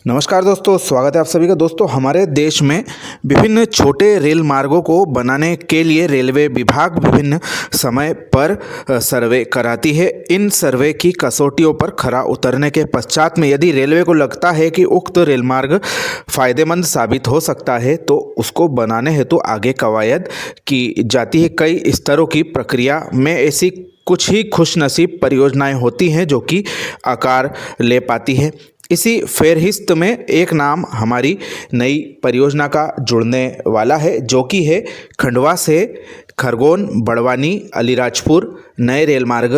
नमस्कार दोस्तों, स्वागत है आप सभी का। दोस्तों, हमारे देश में विभिन्न छोटे रेल मार्गों को बनाने के लिए रेलवे विभाग विभिन्न समय पर सर्वे कराती है। इन सर्वे की कसौटियों पर खरा उतरने के पश्चात में यदि रेलवे को लगता है कि उक्त रेल मार्ग फायदेमंद साबित हो सकता है तो उसको बनाने हेतु आगे कवायद की जाती है। कई स्तरों की प्रक्रिया में ऐसी कुछ ही खुशनसीब परियोजनाएं होती हैं जो कि आकार ले पाती है। इसी फेरहिस्त में एक नाम हमारी नई परियोजना का जुड़ने वाला है, जो कि है खंडवा से खरगोन बड़वानी अलीराजपुर नए रेल मार्ग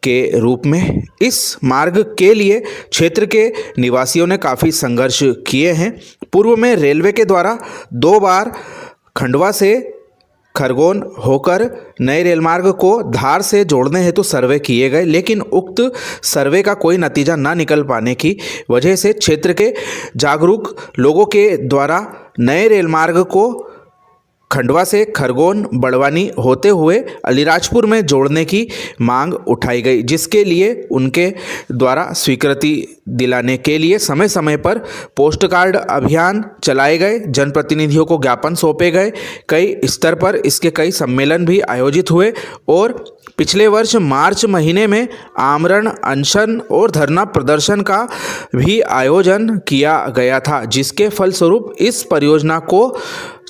के रूप में। इस मार्ग के लिए क्षेत्र के निवासियों ने काफ़ी संघर्ष किए हैं। पूर्व में रेलवे के द्वारा 2 बार खंडवा से खरगोन होकर नए रेल मार्ग को धार से जोड़ने हेतु सर्वे किए गए, लेकिन उक्त सर्वे का कोई नतीजा न निकल पाने की वजह से क्षेत्र के जागरूक लोगों के द्वारा नए रेल मार्ग को खंडवा से खरगोन बड़वानी होते हुए अलीराजपुर में जोड़ने की मांग उठाई गई, जिसके लिए उनके द्वारा स्वीकृति दिलाने के लिए समय समय पर पोस्ट कार्ड अभियान चलाए गए, जनप्रतिनिधियों को ज्ञापन सौंपे गए। कई स्तर पर इसके कई सम्मेलन भी आयोजित हुए और पिछले वर्ष मार्च महीने में आमरण अनशन और धरना प्रदर्शन का भी आयोजन किया गया था, जिसके फलस्वरूप इस परियोजना को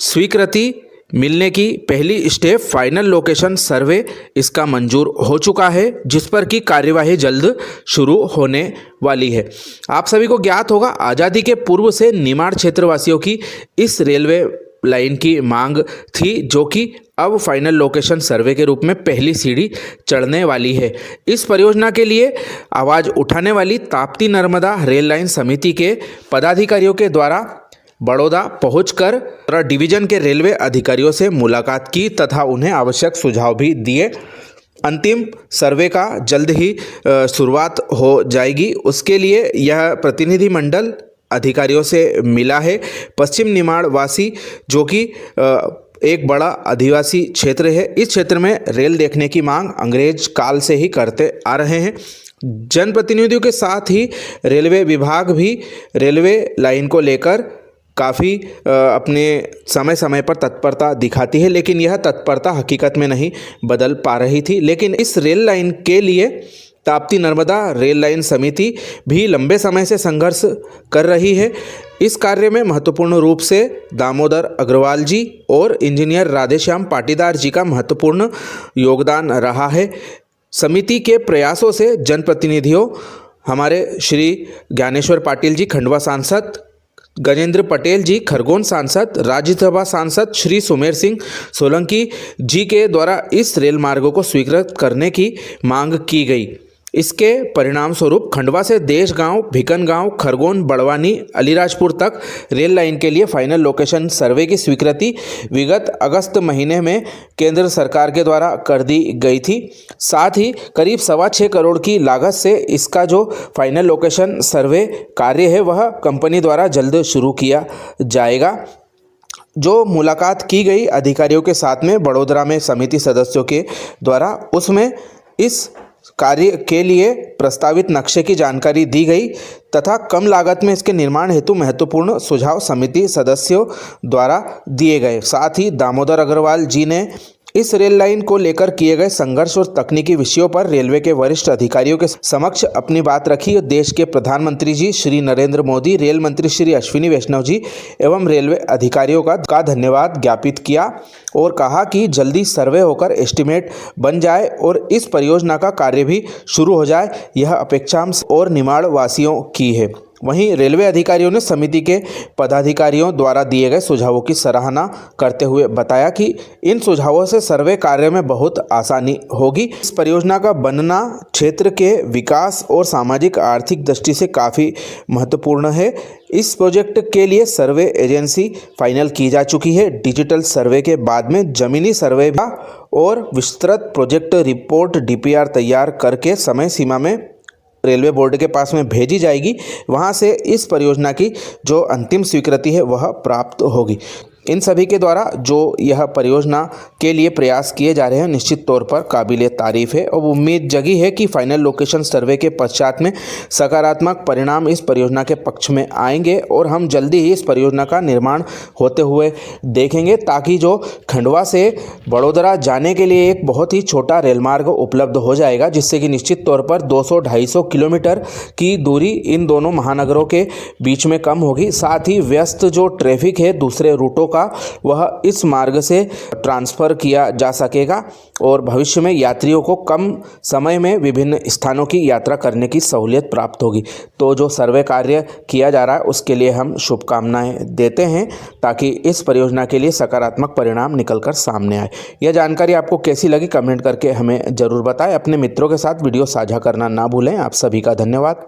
स्वीकृति मिलने की पहली स्टेप फाइनल लोकेशन सर्वे इसका मंजूर हो चुका है, जिस पर की कार्यवाही जल्द शुरू होने वाली है। आप सभी को ज्ञात होगा, आज़ादी के पूर्व से निमाड़ क्षेत्रवासियों की इस रेलवे लाइन की मांग थी, जो कि अब फाइनल लोकेशन सर्वे के रूप में पहली सीढ़ी चढ़ने वाली है। इस परियोजना के लिए आवाज़ उठाने वाली ताप्ती नर्मदा रेल लाइन समिति के पदाधिकारियों के द्वारा बड़ौदा पहुंचकर डिवीजन के रेलवे अधिकारियों से मुलाकात की तथा उन्हें आवश्यक सुझाव भी दिए। अंतिम सर्वे का जल्द ही शुरुआत हो जाएगी। उसके लिए यह प्रतिनिधिमंडल अधिकारियों से मिला है। पश्चिम निमाड़ वासी, जो कि एक बड़ा आदिवासी क्षेत्र है, इस क्षेत्र में रेल देखने की मांग अंग्रेज काल से ही करते आ रहे हैं। जनप्रतिनिधियों के साथ ही रेलवे विभाग भी रेलवे लाइन को लेकर काफ़ी अपने समय समय पर तत्परता दिखाती है, लेकिन यह तत्परता हकीकत में नहीं बदल पा रही थी। लेकिन इस रेल लाइन के लिए ताप्ती नर्मदा रेल लाइन समिति भी लंबे समय से संघर्ष कर रही है। इस कार्य में महत्वपूर्ण रूप से दामोदर अग्रवाल जी और इंजीनियर राधेश्याम पाटीदार जी का महत्वपूर्ण योगदान रहा है। समिति के प्रयासों से जनप्रतिनिधियों हमारे श्री ज्ञानेश्वर पाटिल जी खंडवा सांसद, गजेंद्र पटेल जी खरगोन सांसद, राज्यसभा सांसद श्री सुमेर सिंह सोलंकी जी के द्वारा इस रेल मार्गों को स्वीकृत करने की मांग की गई। इसके परिणाम स्वरूप खंडवा से देशगांव, भिकनगांव, खरगोन, बड़वानी, अलीराजपुर तक रेल लाइन के लिए फाइनल लोकेशन सर्वे की स्वीकृति विगत अगस्त महीने में केंद्र सरकार के द्वारा कर दी गई थी। साथ ही करीब 6.25 करोड़ की लागत से इसका जो फाइनल लोकेशन सर्वे कार्य है वह कंपनी द्वारा जल्द शुरू किया जाएगा। जो मुलाकात की गई अधिकारियों के साथ में बड़ोदरा में समिति सदस्यों के द्वारा, उसमें इस कार्य के लिए प्रस्तावित नक्शे की जानकारी दी गई तथा कम लागत में इसके निर्माण हेतु महत्वपूर्ण सुझाव समिति सदस्यों द्वारा दिए गए। साथ ही दामोदर अग्रवाल जी ने इस रेल लाइन को लेकर किए गए संघर्ष और तकनीकी विषयों पर रेलवे के वरिष्ठ अधिकारियों के समक्ष अपनी बात रखी और देश के प्रधानमंत्री जी श्री नरेंद्र मोदी, रेल मंत्री श्री अश्विनी वैष्णव जी एवं रेलवे अधिकारियों का धन्यवाद ज्ञापित किया और कहा कि जल्दी सर्वे होकर एस्टीमेट बन जाए और इस परियोजना का कार्य भी शुरू हो जाए, यह अपेक्षा हम और निमाड़ वासियों की है। वहीं रेलवे अधिकारियों ने समिति के पदाधिकारियों द्वारा दिए गए सुझावों की सराहना करते हुए बताया कि इन सुझावों से सर्वे कार्य में बहुत आसानी होगी। इस परियोजना का बनना क्षेत्र के विकास और सामाजिक आर्थिक दृष्टि से काफ़ी महत्वपूर्ण है। इस प्रोजेक्ट के लिए सर्वे एजेंसी फाइनल की जा चुकी है। डिजिटल सर्वे के बाद में जमीनी सर्वे और विस्तृत प्रोजेक्ट रिपोर्ट DPR तैयार करके समय सीमा में रेलवे बोर्ड के पास में भेजी जाएगी। वहां से इस परियोजना की जो अंतिम स्वीकृति है वह प्राप्त होगी। इन सभी के द्वारा जो यह परियोजना के लिए प्रयास किए जा रहे हैं निश्चित तौर पर काबिले तारीफ है और उम्मीद जगी है कि फाइनल लोकेशन सर्वे के पश्चात में सकारात्मक परिणाम इस परियोजना के पक्ष में आएंगे और हम जल्दी ही इस परियोजना का निर्माण होते हुए देखेंगे, ताकि जो खंडवा से बड़ोदरा जाने के लिए एक बहुत ही छोटा रेल मार्ग उपलब्ध हो जाएगा, जिससे कि निश्चित तौर पर 200-250 किलोमीटर की दूरी इन दोनों महानगरों के बीच में कम होगी। साथ ही व्यस्त जो ट्रैफिक है दूसरे रूटों का वह इस मार्ग से ट्रांसफ़र किया जा सकेगा और भविष्य में यात्रियों को कम समय में विभिन्न स्थानों की यात्रा करने की सहूलियत प्राप्त होगी। तो जो सर्वे कार्य किया जा रहा है उसके लिए हम शुभकामनाएं देते हैं, ताकि इस परियोजना के लिए सकारात्मक परिणाम निकलकर सामने आए। यह जानकारी आपको कैसी लगी कमेंट करके हमें ज़रूर बताएं। अपने मित्रों के साथ वीडियो साझा करना ना भूलें। आप सभी का धन्यवाद।